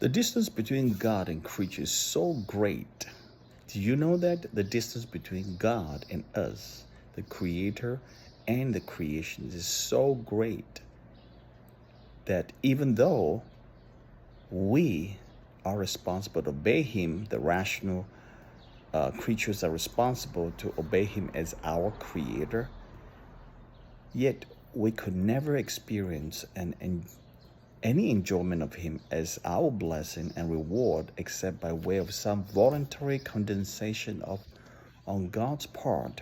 The distance between God and creatures is so great. Do you know that the distance between God and us, the Creator and the creation, is so great that even though we are responsible to obey Him, the rational creatures are responsible to obey Him as our Creator, yet we could never experience any enjoyment of Him as our blessing and reward except by way of some voluntary condensation on God's part,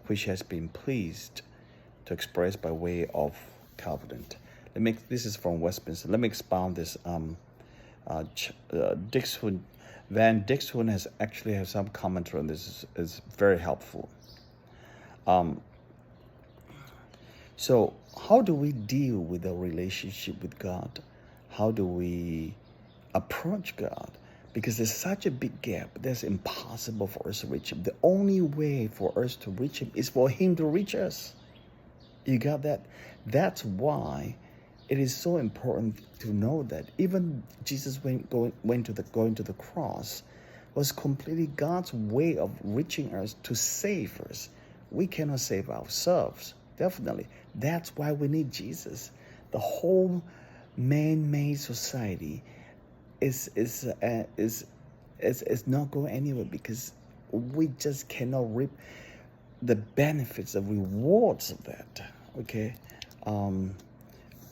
which has been pleased to express by way of covenant. This is from Westminster. Let me expound this. Van Dixhoorn has actually have some commentary on this. Is very helpful. So how do we deal with the relationship with God? How do we approach God? Because there's such a big gap that's impossible for us to reach Him. The only way for us to reach Him is for Him to reach us. You got that? That's why it is so important to know that even Jesus going to the cross was completely God's way of reaching us to save us. We cannot save ourselves. Definitely. That's why we need Jesus. The whole man-made society is not going anywhere because we just cannot reap the benefits, the rewards of that. Okay,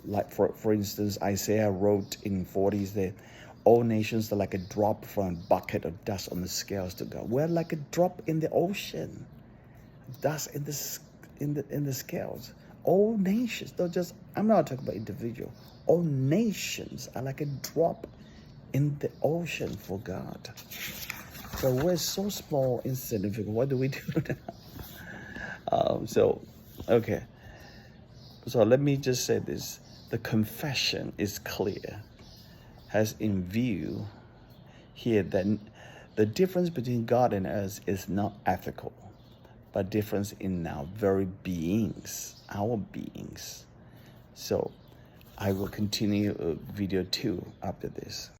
like for instance, Isaiah wrote in 40s that all nations are like a drop from a bucket of dust on the scales to God. We're like a drop in the ocean, dust in the scales. All nations, don't just, I'm not talking about individual. All nations are like a drop in the ocean for God. So we're so small, insignificant. What do we do now? Okay. So let me just say this. The confession is clear, has in view here that the difference between God and us is not ethical, but difference in our very beings, our beings. So I will continue video 2 after this.